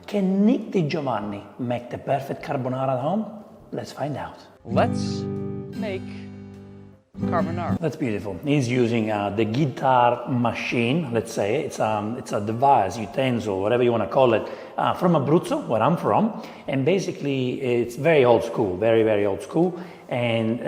Can Nick DiGiovanni make the perfect carbonara at home? Let's find out. Let's make carbonara. That's beautiful. He's using the guitar machine, let's say. It's a device, utensil, whatever you want to call it, from Abruzzo, where I'm from. And basically, it's very old school, very, very old school. And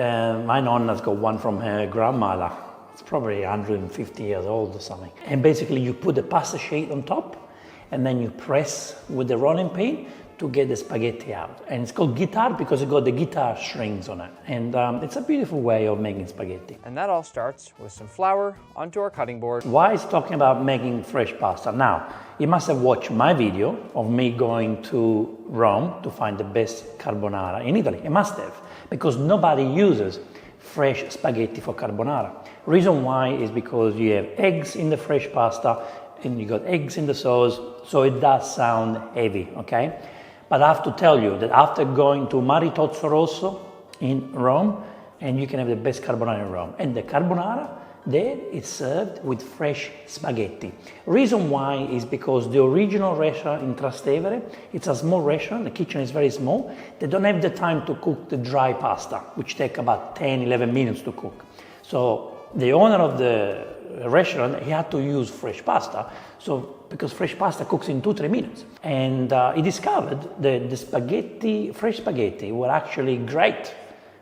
my nonna's got one from her grandmother. It's probably 150 years old or something. And basically, you put the pasta sheet on top, and then you press with the rolling pin to get the spaghetti out. And it's called guitar because it got the guitar strings on it. And it's a beautiful way of making spaghetti. And that all starts with some flour onto our cutting board. Why is talking about making fresh pasta? Now, you must have watched my video of me going to Rome to find the best carbonara in Italy. You must have, because nobody uses fresh spaghetti for carbonara. Reason why is because you have eggs in the fresh pasta and you got eggs in the sauce, so it does sound heavy, okay? But I have to tell you that after going to Maritozzo Rosso in Rome, and you can have the best carbonara in Rome. And the carbonara there is served with fresh spaghetti. Reason why is because the original restaurant in Trastevere, it's a small restaurant, the kitchen is very small. They don't have the time to cook the dry pasta, which take about 10, 11 minutes to cook. So the owner of the restaurant, he had to use fresh pasta. So because fresh pasta cooks in 2-3 minutes. And he discovered that the spaghetti, fresh spaghetti, were actually great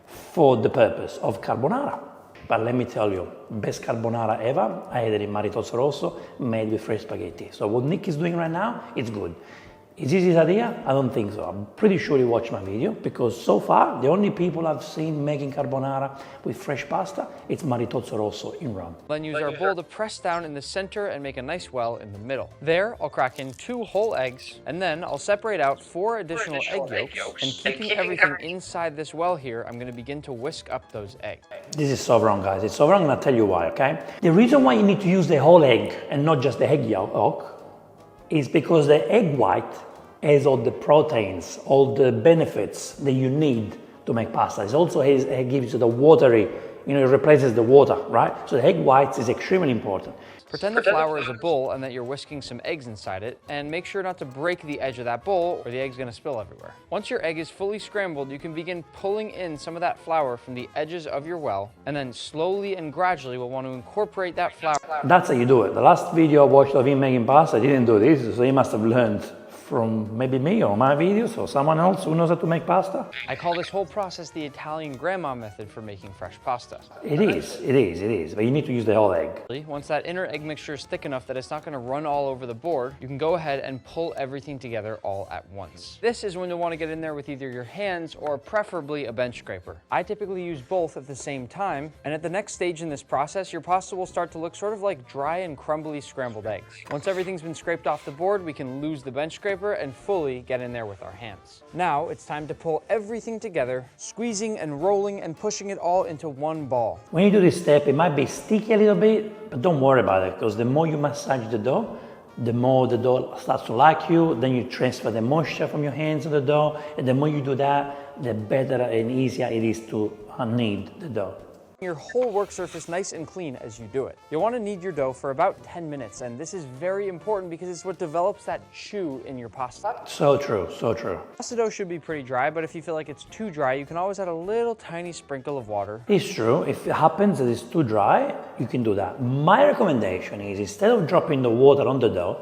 for the purpose of carbonara. But let me tell you, best carbonara ever, I had it in Maritozzo Rosso, made with fresh spaghetti. So what Nick is doing right now, it's good. Is this his idea? I don't think so. I'm pretty sure he watched my video, because so far, the only people I've seen making carbonara with fresh pasta, it's Maritozzo Rosso in Rome. Then use our bowl to press down in the center and make a nice well in the middle. There, I'll crack in 2 whole eggs, and then I'll separate out 4 additional egg yolks, and keeping everything inside this well here, I'm gonna begin to whisk up those eggs. This is so wrong, guys. It's so wrong, and I'll tell you why, okay? The reason why you need to use the whole egg and not just the egg yolk is because the egg white has all the proteins, all the benefits that you need to make pasta. It gives you the watery, it replaces the water, right? So the egg whites is extremely important. Pretend the flour is a bowl and that you're whisking some eggs inside it, and make sure not to break the edge of that bowl or the egg's gonna spill everywhere. Once your egg is fully scrambled, you can begin pulling in some of that flour from the edges of your well, and then slowly and gradually we'll want to incorporate that flour. That's how you do it. The last video I watched of him making pasta, he didn't do this, so he must have learned from maybe me or my videos or someone else who knows how to make pasta. I call this whole process the Italian grandma method for making fresh pasta. It is, but you need to use the whole egg. Once that inner egg mixture is thick enough that it's not gonna run all over the board, you can go ahead and pull everything together all at once. This is when you'll wanna get in there with either your hands or preferably a bench scraper. I typically use both at the same time, and at the next stage in this process, your pasta will start to look sort of like dry and crumbly scrambled eggs. Once everything's been scraped off the board, we can lose the bench scraper and fully get in there with our hands. Now it's time to pull everything together, squeezing and rolling and pushing it all into one ball. When you do this step, it might be sticky a little bit, but don't worry about it, because the more you massage the dough, the more the dough starts to like you. Then you transfer the moisture from your hands to the dough, and the more you do that, the better and easier it is to knead the dough. Your whole work surface nice and clean as you do it. You'll want to knead your dough for about 10 minutes, and this is very important because it's what develops that chew in your pasta. So true, so true. Pasta dough should be pretty dry, but if you feel like it's too dry, you can always add a little tiny sprinkle of water. It's true. If it happens that it's too dry, you can do that. My recommendation is, instead of dropping the water on the dough,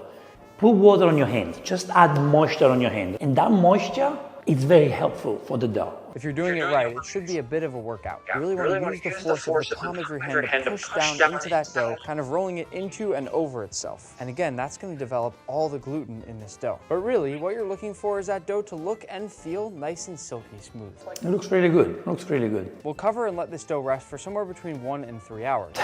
put water on your hands. Just add moisture on your hand. And that moisture is very helpful for the dough. If you're doing it right, it should be a bit of a workout. You really want to use the force of the palm of your hand to push down into that dough, kind of rolling it into and over itself. And again, that's going to develop all the gluten in this dough. But really, what you're looking for is that dough to look and feel nice and silky smooth. It looks really good. Looks really good. We'll cover and let this dough rest for somewhere between 1 and 3 hours.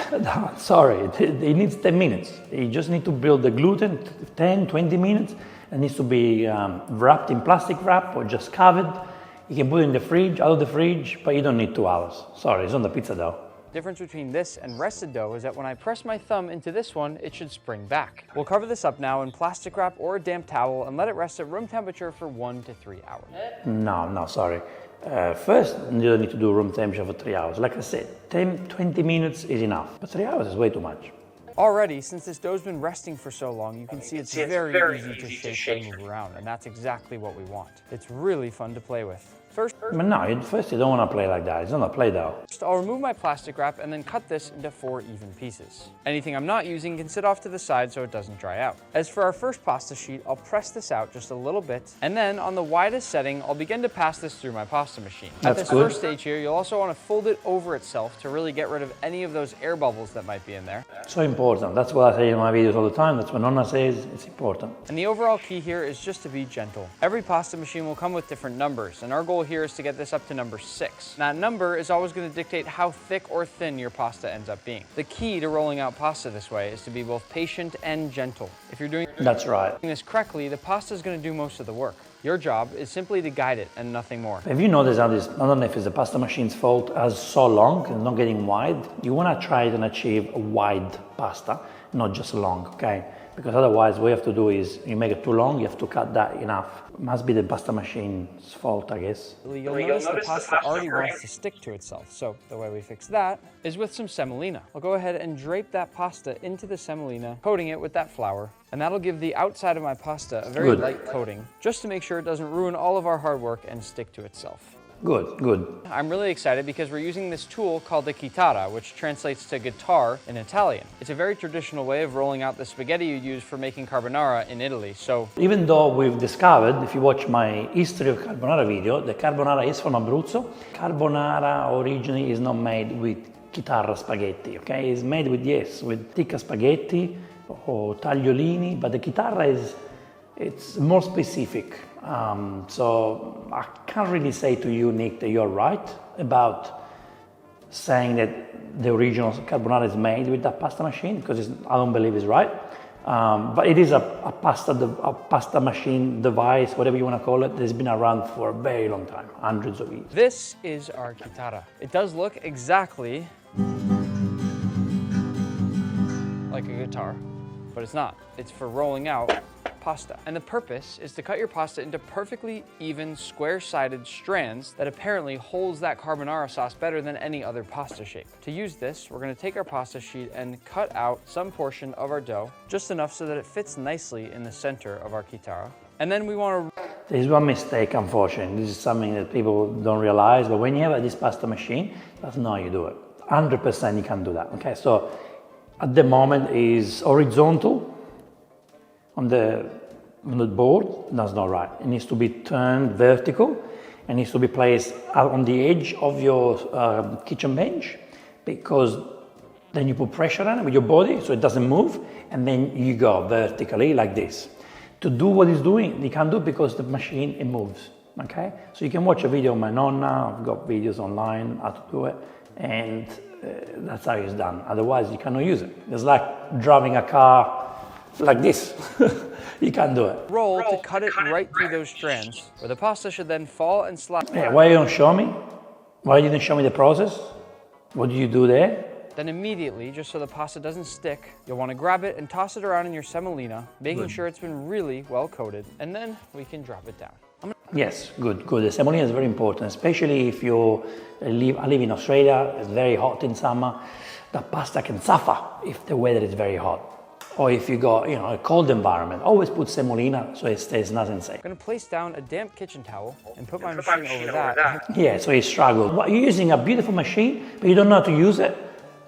Sorry, it needs 10 minutes. You just need to build the gluten, 10, 20 minutes. It needs to be wrapped in plastic wrap or just covered. You can put it in the fridge, out of the fridge, but you don't need 2 hours. Sorry, it's on the pizza dough. The difference between this and rested dough is that when I press my thumb into this one, it should spring back. We'll cover this up now in plastic wrap or a damp towel and let it rest at room temperature for 1 to 3 hours. No, sorry. First, you don't need to do room temperature for 3 hours. Like I said, 10, 20 minutes is enough, but 3 hours is way too much. Already, since this dough's been resting for so long, you can see it's very easy to shape and move around, and that's exactly what we want. It's really fun to play with. First, But no, first you don't want to play like that. It's not a play dough. I'll remove my plastic wrap and then cut this into 4 even pieces. Anything I'm not using can sit off to the side so it doesn't dry out. As for our first pasta sheet, I'll press this out just a little bit, and then on the widest setting, I'll begin to pass this through my pasta machine. At this first stage here, you'll also want to fold it over itself to really get rid of any of those air bubbles that might be in there. So important. That's what I say in my videos all the time. That's what Nonna says. It's important. And the overall key here is just to be gentle. Every pasta machine will come with different numbers, and our goal here is to get this up to number 6. That number is always going to dictate how thick or thin your pasta ends up being. The key to rolling out pasta this way is to be both patient and gentle. If you're doing this correctly, the pasta is going to do most of the work. Your job is simply to guide it and nothing more. If you notice how this, I don't know if it's the pasta machine's fault, as so long and not getting wide, you want to try and achieve a wide pasta, not just long, okay? Because otherwise what you have to do is, you make it too long, you have to cut that enough. It must be the pasta machine's fault, I guess. You'll notice the pasta already wants to stick to itself, so the way we fix that is with some semolina. I'll go ahead and drape that pasta into the semolina, coating it with that flour, and that'll give the outside of my pasta a very light coating, just to make sure it doesn't ruin all of our hard work and stick to itself. Good. I'm really excited because we're using this tool called the chitarra, which translates to guitar in Italian. It's a very traditional way of rolling out the spaghetti you use for making carbonara in Italy, so... Even though we've discovered, if you watch my history of carbonara video, the carbonara is from Abruzzo. Carbonara originally is not made with chitarra spaghetti, okay? It's made with, yes, with tikka spaghetti or tagliolini, but the chitarra it's more specific. So I can't really say to you, Nick, that you're right about saying that the original carbonara is made with that pasta machine, because I don't believe it's right. But it is a pasta machine device, whatever you want to call it, that's been around for a very long time, hundreds of years. This is our chitarra. It does look exactly like a guitar, but it's not. It's for rolling out pasta. And the purpose is to cut your pasta into perfectly even square-sided strands that apparently holds that carbonara sauce better than any other pasta shape. To use this, we're going to take our pasta sheet and cut out some portion of our dough, just enough so that it fits nicely in the center of our chitarra. And then we want to... There's one mistake, unfortunately. This is something that people don't realize, but when you have this pasta machine, that's not how you do it. 100% you can do that, okay? So at the moment is horizontal on the board. That's not right. It needs to be turned vertical and needs to be placed out on the edge of your kitchen bench, because then you put pressure on it with your body so it doesn't move, and then you go vertically like this. To do what it's doing, you can't do it because the machine, it moves, okay? So you can watch a video of my nonna, I've got videos online how to do it, and that's how it's done. Otherwise you cannot use it. It's like driving a car like this. You can't do it. Roll to cut it right through those strands, where the pasta should then fall and slide. Yeah, why you don't show me? Why you didn't show me the process? What do you do there? Then immediately, just so the pasta doesn't stick, you'll want to grab it and toss it around in your semolina, making sure it's been really well coated, and then we can drop it down. Yes, good. The semolina is very important, especially if you I live in Australia. It's very hot in summer. The pasta can suffer if the weather is very hot. Or if you got, a cold environment, always put semolina so it stays nice and safe. I'm going to place down a damp kitchen towel and put my machine over that. Yeah, so you struggle. You're using a beautiful machine, but you don't know how to use it.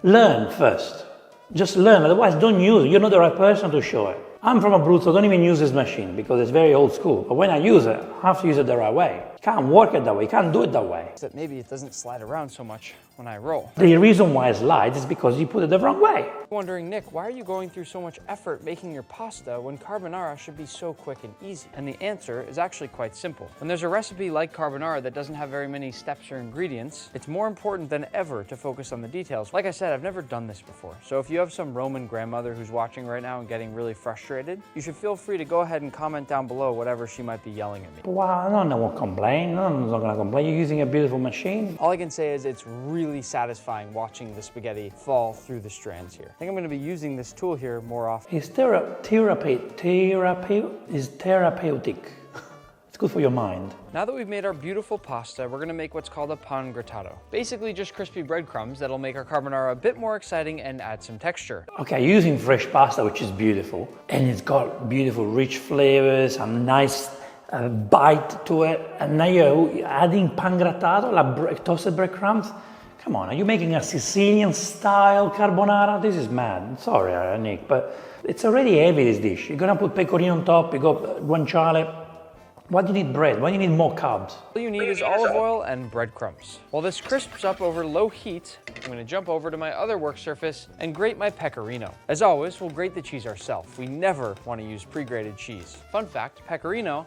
Learn first. Just learn, otherwise don't use it. You're not the right person to show it. I'm from Abruzzo, don't even use this machine because it's very old school. But when I use it, I have to use it the right way. You can't work it that way, you can't do it that way. That maybe it doesn't slide around so much when I roll. The reason why it slides is because you put it the wrong way. Wondering, Nick, why are you going through so much effort making your pasta when carbonara should be so quick and easy? And the answer is actually quite simple. When there's a recipe like carbonara that doesn't have very many steps or ingredients, it's more important than ever to focus on the details. Like I said, I've never done this before. So if you have some Roman grandmother who's watching right now and getting really frustrated, you should feel free to go ahead and comment down below whatever she might be yelling at me. Well, no one will complain. No one's not going to complain. You're using a beautiful machine. All I can say is it's really satisfying watching the spaghetti fall through the strands here. I think I'm going to be using this tool here more often. It's therapeutic. It's good for your mind. Now that we've made our beautiful pasta, we're gonna make what's called a pan grattato. Basically just crispy breadcrumbs that'll make our carbonara a bit more exciting and add some texture. Okay, using fresh pasta, which is beautiful, and it's got beautiful rich flavors, a nice bite to it, and now you're adding pan grattato, like toasted breadcrumbs. Come on, are you making a Sicilian style carbonara? This is mad. Sorry, Nick, but it's already heavy, this dish. You're gonna put pecorino on top, you got guanciale. Why do you need bread? Why do you need more carbs? All you need is olive oil and breadcrumbs. While this crisps up over low heat, I'm gonna jump over to my other work surface and grate my pecorino. As always, we'll grate the cheese ourselves. We never wanna use pre-grated cheese. Fun fact, pecorino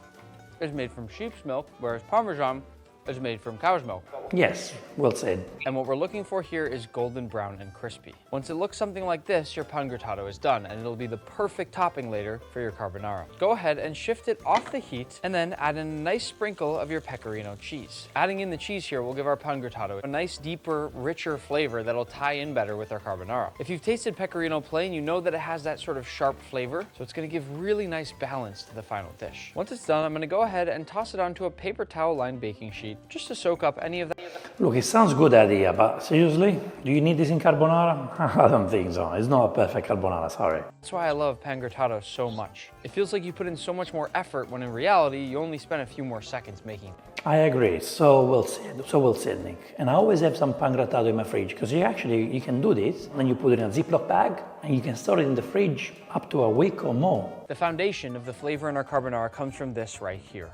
is made from sheep's milk, whereas Parmesan is made from cow's milk. Yes, well said. And what we're looking for here is golden brown and crispy. Once it looks something like this, your pan grattato is done, and it'll be the perfect topping later for your carbonara. Go ahead and shift it off the heat, and then add in a nice sprinkle of your pecorino cheese. Adding in the cheese here will give our pan grattato a nice, deeper, richer flavor that'll tie in better with our carbonara. If you've tasted pecorino plain, you know that it has that sort of sharp flavor, so it's gonna give really nice balance to the final dish. Once it's done, I'm gonna go ahead and toss it onto a paper towel-lined baking sheet, just to soak up any of that. Look, it sounds good idea, but seriously, do you need this in carbonara? I don't think so. It's not a perfect carbonara, sorry. That's why I love pan grattato so much. It feels like you put in so much more effort when in reality, you only spend a few more seconds making it. I agree, so well said, Nick. And I always have some pan grattato in my fridge, because you can do this, and then you put it in a Ziploc bag, and you can store it in the fridge up to a week or more. The foundation of the flavor in our carbonara comes from this right here.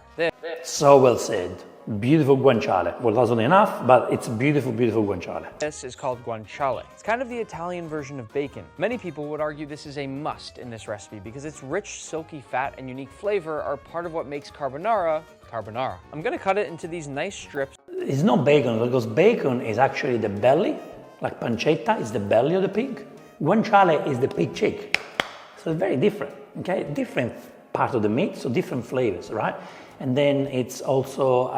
So well said. Beautiful guanciale. Well, that's not enough, but it's beautiful, beautiful guanciale. This is called guanciale. It's kind of the Italian version of bacon. Many people would argue this is a must in this recipe because its rich, silky fat and unique flavor are part of what makes carbonara. I'm gonna cut it into these nice strips. It's not bacon, because bacon is actually the belly, like pancetta is the belly of the pig. Guanciale is the pig cheek. So it's very different, okay? Different part of the meat, so different flavors, right? And then it's also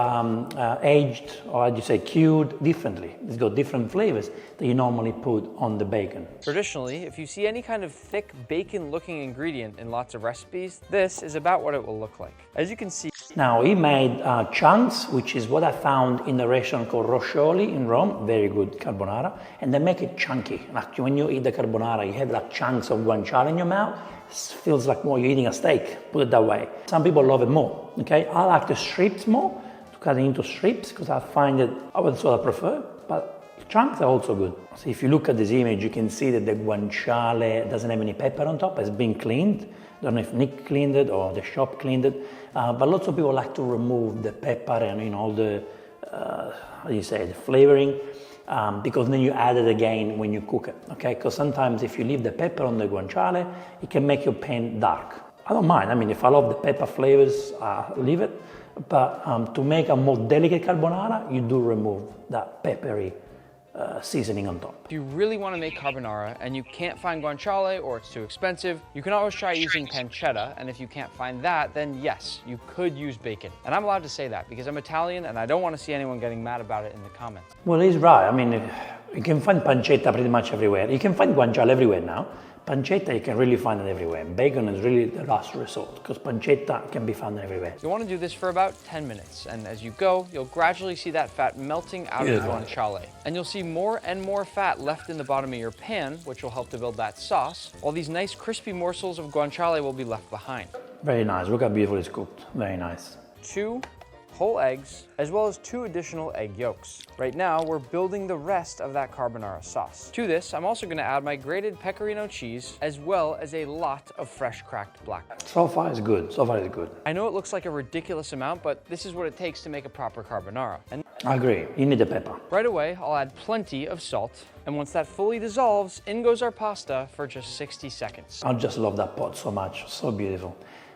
aged, or how do you say, cured differently. It's got different flavors that you normally put on the bacon. Traditionally, if you see any kind of thick bacon-looking ingredient in lots of recipes, this is about what it will look like. As you can see. Now, he made chunks, which is what I found in a restaurant called Roscioli in Rome, very good carbonara, and they make it chunky. Like when you eat the carbonara, you have like chunks of guanciale in your mouth. It feels like more you're eating a steak, put it that way. Some people love it more, okay? I like the strips more, to cut it into strips, because I find it, that's what I prefer, but chunks are also good. So if you look at this image, you can see that the guanciale doesn't have any pepper on top, it's been cleaned. I don't know if Nick cleaned it or the shop cleaned it, but lots of people like to remove the pepper and all the, how do you say, the flavoring, because then you add it again when you cook it, okay? Because sometimes if you leave the pepper on the guanciale, it can make your pan dark. I don't mind, I mean, if I love the pepper flavors, leave it, but to make a more delicate carbonara, you do remove that peppery seasoning on top. If you really want to make carbonara and you can't find guanciale or it's too expensive, you can always try using pancetta, and if you can't find that, then yes, you could use bacon. And I'm allowed to say that because I'm Italian and I don't want to see anyone getting mad about it in the comments. Well, he's right. I mean, you can find pancetta pretty much everywhere. You can find guanciale everywhere now. Pancetta, you can really find it everywhere. Bacon is really the last resort because pancetta can be found everywhere. You want to do this for about 10 minutes, and as you go, you'll gradually see that fat melting out of the guanciale. And you'll see more and more fat left in the bottom of your pan, which will help to build that sauce, while these nice crispy morsels of guanciale will be left behind. Very nice. Look how beautiful it's cooked. Very nice. 2 whole eggs, as well as 2 additional egg yolks. Right now, we're building the rest of that carbonara sauce. To this, I'm also gonna add my grated pecorino cheese, as well as a lot of fresh cracked black pepper. So far it's good, so far it's good. I know it looks like a ridiculous amount, but this is what it takes to make a proper carbonara. And I agree, you need the pepper. right away, I'll add plenty of salt, and once that fully dissolves, in goes our pasta for just 60 seconds. I just love that pot so much, so beautiful.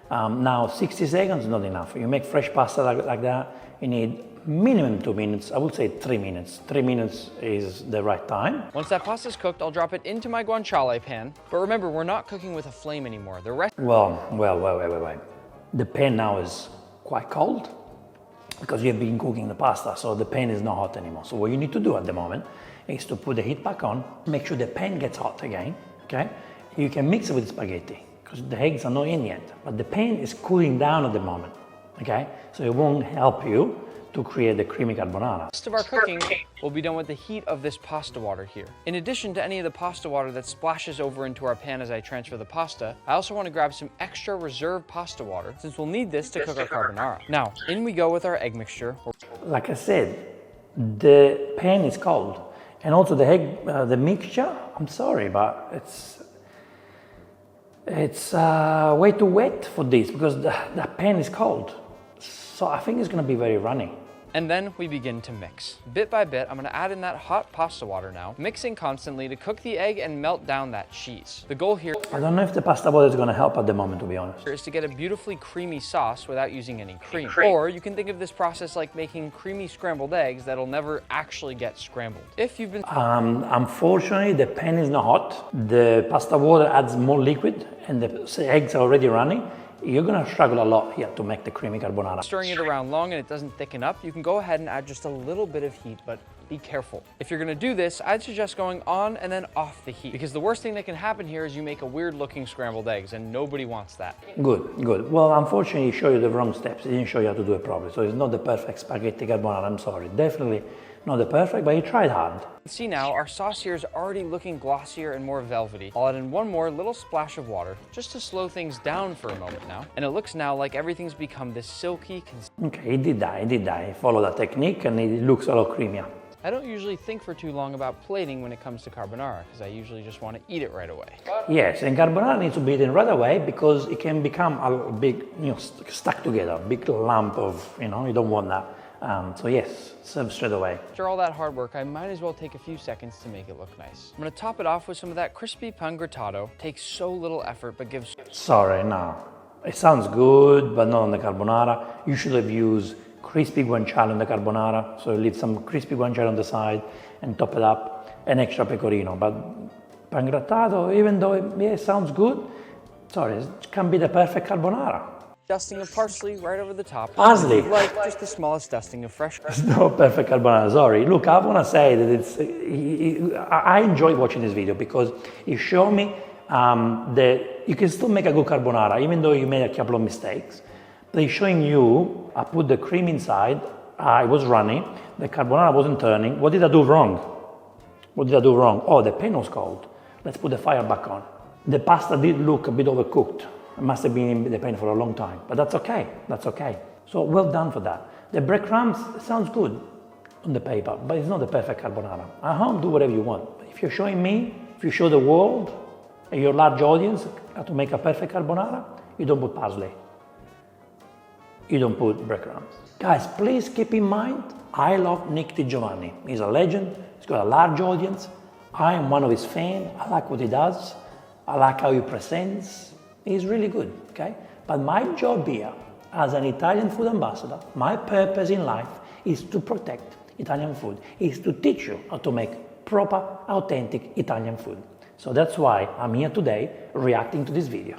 Now 60 seconds is not enough. You make fresh pasta like that, you need minimum 2 minutes, I would say 3 minutes. 3 minutes is the right time. Once that pasta's cooked, I'll drop it into my guanciale pan. But remember, we're not cooking with a flame anymore. The rest. Well, wait. The pan now is quite cold because you've been cooking the pasta, so the pan is not hot anymore. So what you need to do at the moment is to put the heat back on, make sure the pan gets hot again, okay? You can mix it with spaghetti because the eggs are not in yet, but the pan is cooling down at the moment. okay? So it won't help you to create the creamy carbonara. Most of our cooking will be done with the heat of this pasta water here. In addition to any of the pasta water that splashes over into our pan as I transfer the pasta, I also want to grab some extra reserve pasta water since we'll need this to cook our carbonara. Now, in we go with our egg mixture. Like I said, the pan is cold. And also the egg, the mixture, I'm sorry, but it's way too wet for this because the pan is cold. So I think it's gonna be very runny. And then we begin to mix. Bit by bit, I'm gonna add in that hot pasta water now, mixing constantly to cook the egg and melt down that cheese. The goal here I don't know if the pasta water is gonna help at the moment, to be honest. is to get a beautifully creamy sauce without using any cream. Or you can think of this process like making creamy scrambled eggs that'll never actually get scrambled. If you've been Unfortunately, the pan is not hot. The pasta water adds more liquid and the eggs are already running. You're gonna struggle a lot here to make the creamy carbonara. stirring it around long and it doesn't thicken up, you can go ahead and add just a little bit of heat, but be careful. If you're gonna do this, I'd suggest going on and then off the heat, because the worst thing that can happen here is you make a weird looking scrambled eggs and nobody wants that. Good, good. Well, unfortunately, he showed you the wrong steps. He didn't show you how to do it properly. So it's not the perfect spaghetti carbonara, I'm sorry. Definitely not the perfect, but he tried hard. See now, our sauce here is already looking glossier and more velvety. I'll add in one more little splash of water, just to slow things down for a moment now. And it looks now like everything's become this silky Okay, he did that. He followed that technique and it looks a lot creamier. I don't usually think for too long about plating when it comes to carbonara, because I usually just want to eat it right away. Yes, and carbonara needs to be eaten right away because it can become a big, stuck together, a big lump of, you don't want that. So yes, serve straight away. After all that hard work, I might as well take a few seconds to make it look nice. I'm gonna top it off with some of that crispy pan grattato. Takes so little effort, but gives... Sorry, no. It sounds good, but not on the carbonara. You should have used crispy guanciale on the carbonara. So leave some crispy guanciale on the side and top it up, and extra pecorino. But pan grattato, even though it sounds good, sorry, it can be the perfect carbonara. Dusting of parsley right over the top. Parsley? Like just the smallest dusting of fresh. It's no perfect carbonara, sorry. Look, I want to say that I enjoy watching this video because it showed me that you can still make a good carbonara even though you made a couple of mistakes. They're showing you, I put the cream inside, it was runny, the carbonara wasn't turning. What did I do wrong? What did I do wrong? Oh, the pan was cold. Let's put the fire back on. The pasta did look a bit overcooked. It must have been in the pan for a long time, but that's okay, that's okay. So well done for that. The breadcrumbs sounds good on the paper, but it's not the perfect carbonara. At home, do whatever you want. If you're showing me, if you show the world and your large audience how to make a perfect carbonara, you don't put parsley. You don't put breadcrumbs. Guys, please keep in mind, I love Nick DiGiovanni. He's a legend, he's got a large audience. I am one of his fans, I like what he does, I like how he presents. He's really good, okay? But my job here, as an Italian food ambassador, my purpose in life is to protect Italian food, is to teach you how to make proper, authentic Italian food. So that's why I'm here today reacting to this video.